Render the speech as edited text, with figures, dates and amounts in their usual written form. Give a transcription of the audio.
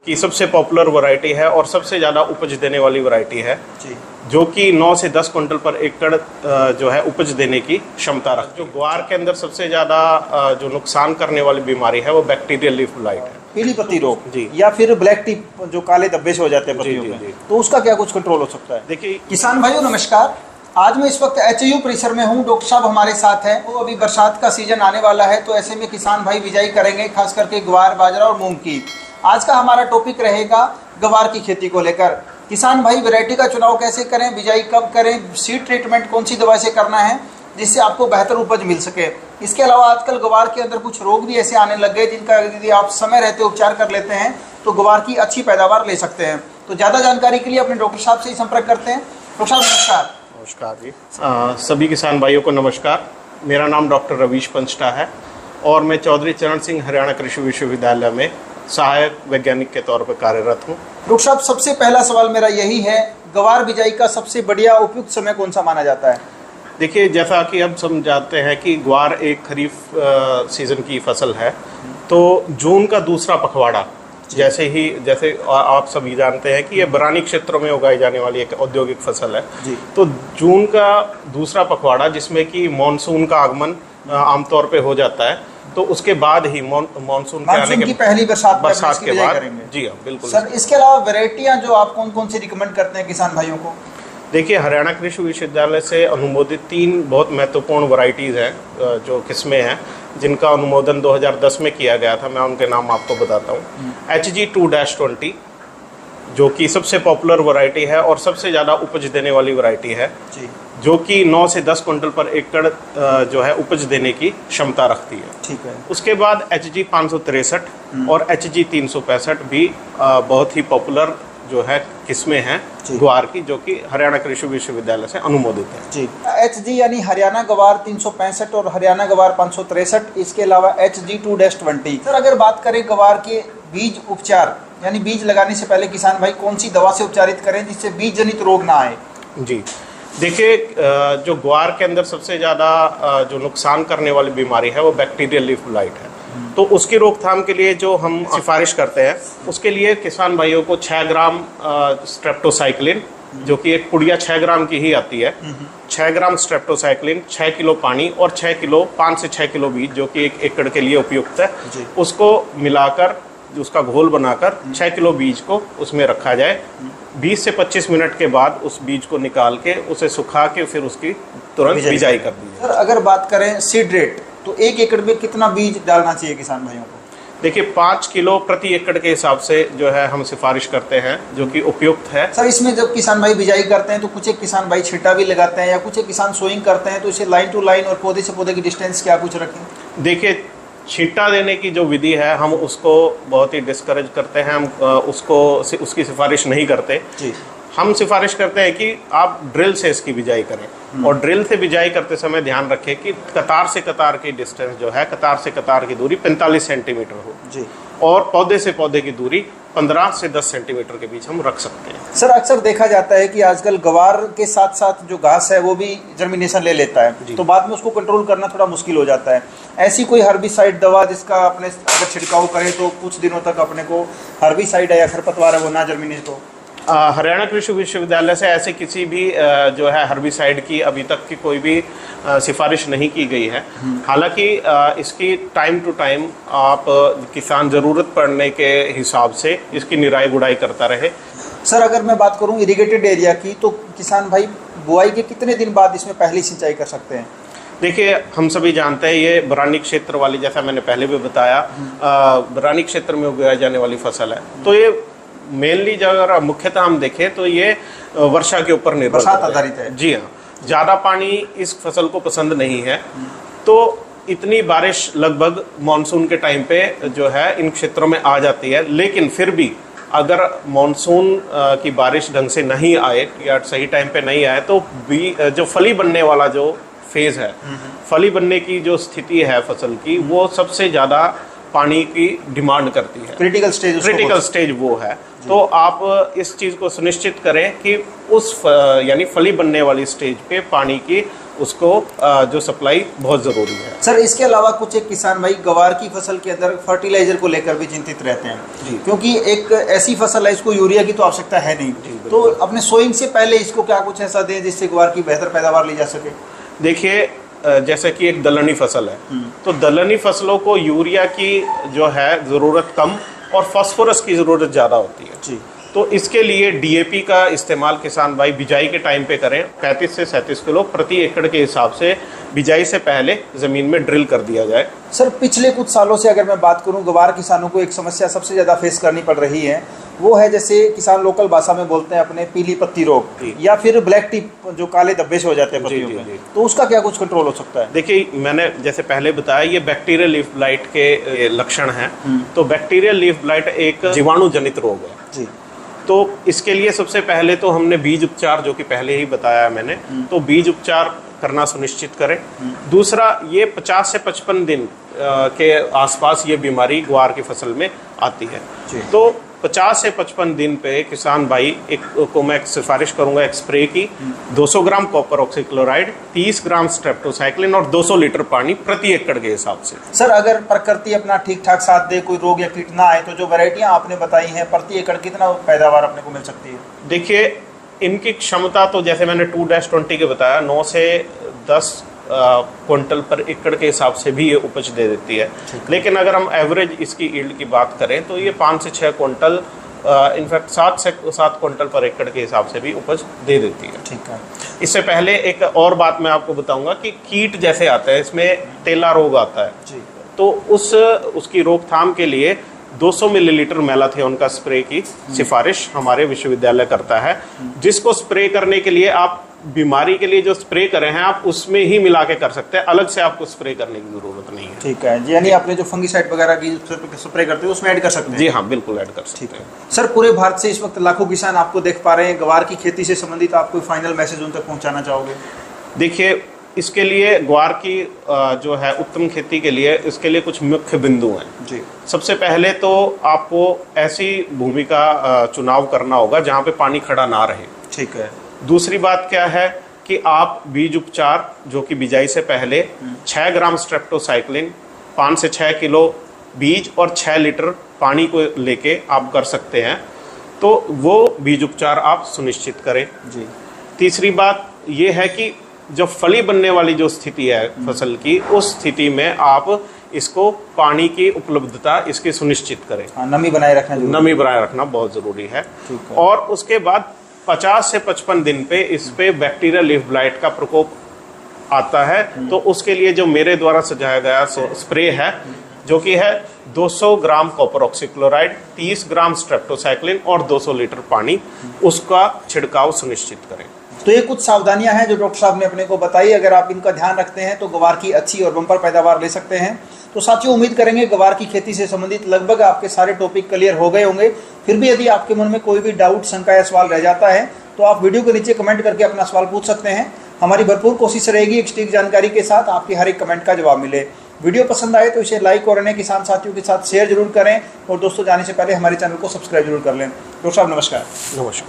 की सबसे popular variety है और सबसे ज़्यादा उपज देने वाली वैरायटी है जी, जो कि 9 से 10 क्विंटल पर एकड़ जो है उपज देने की क्षमता रखती है। जो ग्वार के अंदर सबसे ज़्यादा जो नुकसान करने वाली बीमारी है वो बैक्टीरियल लीफ ब्लाइट है, पीली पत्ती रोग जी, या फिर ब्लैक टी जो काले धब्बे से हो जाते हैं पत्तियों में, तो उसका क्या कुछ कंट्रोल हो सकता है? देखिए किसान भाइयों नमस्कार, आज मैं इस वक्त HU परिसर में हूँ। डॉक्टर साहब हमारे साथ हैं। वो अभी बरसात का सीजन आने वाला है, तो ऐसे में किसान भाई बिजाई करेंगे, खास करके ग्वार, बाजरा और मूंग की। आज का हमारा टॉपिक रहेगा ग्वार की खेती को लेकर। किसान भाई वैरायटी का चुनाव कैसे करें, बिजाई कब करें, सीड ट्रीटमेंट कौन सी दवा से करना है जिससे आपको बेहतर उपज मिल सके। इसके अलावा आजकल ग्वार के अंदर कुछ रोग भी ऐसे आने लग गए जिनका यदि आप समय रहते उपचार कर लेते हैं तो ग्वार की अच्छी पैदावार ले सकते हैं। तो ज़्यादा जानकारी के लिए अपने डॉक्टर साहब से ही संपर्क करते हैं। डॉक्टर साहब नमस्कार। नमस्कार जी, सभी किसान भाइयों को नमस्कार। मेरा नाम डॉक्टर रवीश पंचटा है और मैं चौधरी चरण सिंह हरियाणा कृषि विश्वविद्यालय में सहायक वैज्ञानिक के तौर पर कार्यरत हूँ। डॉक्टर साहब सबसे पहला सवाल मेरा यही है, ग्वार बिजाई का सबसे बढ़िया उपयुक्त समय कौन सा माना जाता है? देखिए, जैसा कि अब हम जानते हैं कि ग्वार एक खरीफ सीजन की फसल है, तो जून का दूसरा पखवाड़ा जैसे आप सभी जानते हैं कि ये बरानी क्षेत्रों में उगाई जाने वाली एक औद्योगिक फसल है जी। तो जून का दूसरा पखवाड़ा जिसमें कि मानसून का आगमन आमतौर पे हो जाता है, तो उसके बाद ही मानसून के आने के पहली बरसात के बाद जी हाँ बिल्कुल। सर, इसके अलावा वैरायटियां जो आप कौन कौन सी रिकमेंड करते हैं किसान भाइयों को? देखिए, हरियाणा कृषि विश्वविद्यालय से अनुमोदित 3 बहुत महत्वपूर्ण वैरायटीज़ हैं जो किस्में हैं जिनका अनुमोदन 2010 में किया गया था। मैं उनके नाम आपको बताता हूँ। HG 2-20 जो कि सबसे पॉपुलर वैरायटी है और सबसे ज़्यादा उपज देने वाली वैरायटी है जी, जो कि 9 से 10 क्विंटल पर एकड़ जो है उपज देने की क्षमता रखती है। ठीक है। उसके बाद HG 563 और HG 365 भी बहुत ही पॉपुलर जो है किस्में हैं ग्वार की, जो कि हरियाणा कृषि विश्वविद्यालय से अनुमोदित है जी। HG यानी हरियाणा ग्वार 365 और हरियाणा ग्वार 563, इसके अलावा HG 2-20। सर, अगर बात करें ग्वार के बीज उपचार यानी बीज लगाने से पहले किसान भाई कौन सी दवा से उपचारित करें जिससे बीज जनित रोग ना आए? जी देखिए, जो ग्वार के अंदर सबसे ज़्यादा जो नुकसान करने वाली बीमारी है वो बैक्टीरियल लीफ ब्लाइट है। तो उसकी रोकथाम के लिए जो हम सिफारिश करते हैं, उसके लिए किसान भाइयों को 6 ग्राम स्ट्रेप्टोसाइक्लिन, जो कि एक पुड़िया 6 ग्राम की ही आती है, 6 ग्राम स्ट्रेप्टोसाइक्लिन, 6 किलो पानी और 5 से 6 किलो बीज, जो कि 1 एकड़ के लिए उपयुक्त है, उसको मिलाकर उसका घोल बनाकर 6 किलो बीज को उसमें रखा जाए। 20 से 25 मिनट के बाद उस बीज को निकाल के उसे सुखा के फिर उसकी तुरंत बिजाई कर दी जाए। सर, अगर बात करें सीड रेट, तो 1 एकड़ में कितना बीज डालना चाहिए किसान भाइयों को? देखिए, 5 किलो प्रति एकड़ के हिसाब से जो है हम सिफारिश करते हैं, जो कि उपयुक्त है। सर, इसमें जब किसान भाई बिजाई करते हैं तो कुछ एक किसान भाई छिटा भी लगाते हैं या कुछ एक किसान सोइंग करते हैं, तो इसे लाइन टू लाइन और पौधे से पौधे की डिस्टेंस क्या कुछ रखें? देखिए, छींटा देने की जो विधि है हम उसको बहुत ही डिस्करेज करते हैं, हम उसकी सिफारिश नहीं करते जी। हम सिफारिश करते हैं कि आप ड्रिल से इसकी बिजाई करें और ड्रिल से बिजाई करते समय ध्यान रखें कि कतार से कतार की डिस्टेंस जो है, कतार से कतार की दूरी 45 सेंटीमीटर हो जी, और पौधे से पौधे की दूरी 15 से 10 सेंटीमीटर के बीच हम रख सकते हैं। सर, अक्सर देखा जाता है कि आजकल ग्वार के साथ साथ जो घास है वो भी जर्मिनेशन ले लेता है, तो बाद में उसको कंट्रोल करना थोड़ा मुश्किल हो जाता है। ऐसी कोई हर्बिसाइड दवा जिसका अपने अगर छिड़काव करें तो कुछ दिनों तक अपने को हर्बिसाइड है या खरपतवार है वो ना जर्मिनेट हो? हरियाणा कृषि विश्वविद्यालय से ऐसे किसी भी जो है हर्बिसाइड की अभी तक की कोई भी सिफारिश नहीं की गई है। हालांकि इसकी टाइम टू टाइम आप किसान ज़रूरत पड़ने के हिसाब से इसकी निराई गुड़ाई करता रहे। सर, अगर मैं बात करूं इरिगेटेड एरिया की, तो किसान भाई बुआई के कितने दिन बाद इसमें पहली सिंचाई कर सकते हैं? देखिए, हम सभी जानते हैं ये बरानी क्षेत्र वाली, जैसा मैंने पहले भी बताया, बरानी क्षेत्र में उगाई जाने वाली फसल है। तो ये मेनली अगर मुख्यतः हम देखें तो ये वर्षा के ऊपर निर्भर आधारित है। जी हाँ, ज़्यादा पानी इस फसल को पसंद नहीं है, तो इतनी बारिश लगभग मानसून के टाइम पे जो है इन क्षेत्रों में आ जाती है। लेकिन फिर भी अगर मानसून की बारिश ढंग से नहीं आए या सही टाइम पे नहीं आए तो जो फली बनने वाला जो फेज है, फली बनने की जो स्थिति है फसल की, वो सबसे ज़्यादा पानी की डिमांड करती है। क्रिटिकल स्टेज वो है। तो आप इस चीज़ को सुनिश्चित करें कि उस यानी फली बनने वाली स्टेज पे पानी की उसको जो सप्लाई बहुत ज़रूरी है। सर इसके अलावा कुछ एक किसान भाई गवार की फसल के अंदर फर्टिलाइजर को लेकर भी चिंतित रहते हैं जी। क्योंकि एक ऐसी फसल है इसको यूरिया की तो आवश्यकता है नहीं, तो अपने सोइंग से पहले इसको क्या कुछ ऐसा दें जिससे गवार की बेहतर पैदावार ली जा सके? देखिए जैसे कि एक दलहनी फसल है, तो दलहनी फसलों को यूरिया की जो है ज़रूरत कम और फास्फोरस की ज़रूरत ज़्यादा होती है जी। तो इसके लिए डीएपी का इस्तेमाल किसान भाई बिजाई के टाइम पे करें। 35 से 37 किलो प्रति एकड़ के हिसाब से बिजाई से पहले ज़मीन में ड्रिल कर दिया जाए। सर पिछले कुछ सालों से अगर मैं बात करूं, गवार किसानों को एक समस्या सबसे ज़्यादा फेस करनी पड़ रही है, वो है जैसे किसान लोकल भाषा में बोलते हैं अपने पीली पत्ती रोग या फिर ब्लैक टिप, जो काले धब्बे से हो जाते हैं पत्तियों पे, तो उसका क्या कुछ कंट्रोल हो सकता है? देखिए मैंने जैसे पहले बताया ये बैक्टीरियल लीफ ब्लाइट के लक्षण हैं। तो बैक्टीरियल लीफ ब्लाइट एक जीवाणु जनित रोग है जी। तो इसके लिए सबसे पहले तो हमने बीज उपचार, जो कि पहले ही बताया मैंने, तो बीज उपचार करना सुनिश्चित करें। दूसरा, ये 50 से 55 दिन के आसपास ये बीमारी ग्वार की फसल में आती है। तो 50 से 55 दिन पे किसान भाई को मैं सिफारिश करूंगा एक स्प्रे की 200 ग्राम कॉपर ऑक्सीक्लोराइड, 30 ग्राम स्ट्रेप्टोसाइक्लिन और 200 लीटर पानी प्रति एकड़ के हिसाब से। सर अगर प्रकृति अपना ठीक ठाक साथ दे, कोई रोग या कीट ना आए, तो जो वैरायटियां आपने बताई हैं प्रति एकड़ कितना पैदावार अपने को मिल सकती है? देखिए इनकी क्षमता तो जैसे मैंने 2-20 के बताया 9 से 10 क्विंटल पर एकड़ के हिसाब से भी ये उपज दे देती है। लेकिन अगर हम एवरेज इसकी ईल्ड की बात करें तो ये 5 से 6 क्विंटल, इनफैक्ट 7 से 7 क्विंटल पर एकड़ के हिसाब से भी उपज दे देती है। ठीक है। इससे पहले एक और बात मैं आपको बताऊंगा कि कीट जैसे आता है, इसमें टेला रोग आता है जी। तो उसकी रोकथाम के लिए 200 मिलीलीटर मैलाथियोन का स्प्रे की सिफारिश हमारे विश्वविद्यालय करता है, जिसको स्प्रे करने के लिए आप बीमारी के लिए जो स्प्रे करें हैं आप उसमें ही मिला के कर सकते हैं, अलग से आपको स्प्रे करने की जरूरत नहीं है। ठीक है, यानी आपने जो फंगीसाइड वगैरह की स्प्रे करते हैं उसमें ऐड कर सकते हैं? जी हाँ, बिल्कुल ऐड कर सकते हैं। सर पूरे भारत से इस वक्त लाखों किसान आपको देख पा रहे हैं, गवार की खेती से संबंधित आप कोई फाइनल मैसेज उन तक पहुँचाना चाहोगे? देखिए इसके लिए ग्वार की जो है उत्तम खेती के लिए इसके लिए कुछ मुख्य बिंदु हैं जी। सबसे पहले तो आपको ऐसी भूमि का चुनाव करना होगा जहाँ पे पानी खड़ा ना रहे। ठीक है। दूसरी बात क्या है कि आप बीज उपचार जो कि बिजाई से पहले 6 ग्राम स्ट्रेप्टोसाइक्लिन, 5 से 6 किलो बीज और 6 लीटर पानी को लेके आप कर सकते हैं, तो वो बीज उपचार आप सुनिश्चित करें जी। तीसरी बात ये है कि जब फली बनने वाली जो स्थिति है फसल की, उस स्थिति में आप इसको पानी की उपलब्धता इसकी सुनिश्चित करें। नमी बनाए रखना बहुत जरूरी है। और उसके बाद 50 से 55 दिन पे इस पे बैक्टीरियल लीफ ब्लाइट का प्रकोप आता है, तो उसके लिए जो मेरे द्वारा सजाया गया स्प्रे है जो कि है 200 ग्राम कॉपर ऑक्सीक्लोराइड, 30 ग्राम स्ट्रेप्टोसाइक्लिन और 200 लीटर पानी, उसका छिड़काव सुनिश्चित करें। तो ये कुछ सावधानियां हैं जो डॉक्टर साहब ने अपने को बताई, अगर आप इनका ध्यान रखते हैं तो गवार की अच्छी और बम्पर पैदावार ले सकते हैं। तो साथियों उम्मीद करेंगे गवार की खेती से संबंधित लगभग आपके सारे टॉपिक क्लियर हो गए होंगे। फिर भी यदि आपके मन में कोई भी डाउट, शंका या सवाल रह जाता है तो आप वीडियो के नीचे कमेंट करके अपना सवाल पूछ सकते हैं। हमारी भरपूर कोशिश रहेगी एक सटीक जानकारी के साथ आपकी हर एक कमेंट का जवाब मिले। वीडियो पसंद आए तो इसे लाइक और अन्य किसान साथियों के साथ शेयर जरूर करें, और दोस्तों जाने से पहले हमारे चैनल को सब्सक्राइब जरूर कर लें। डॉक्टर साहब नमस्कार। नमस्कार।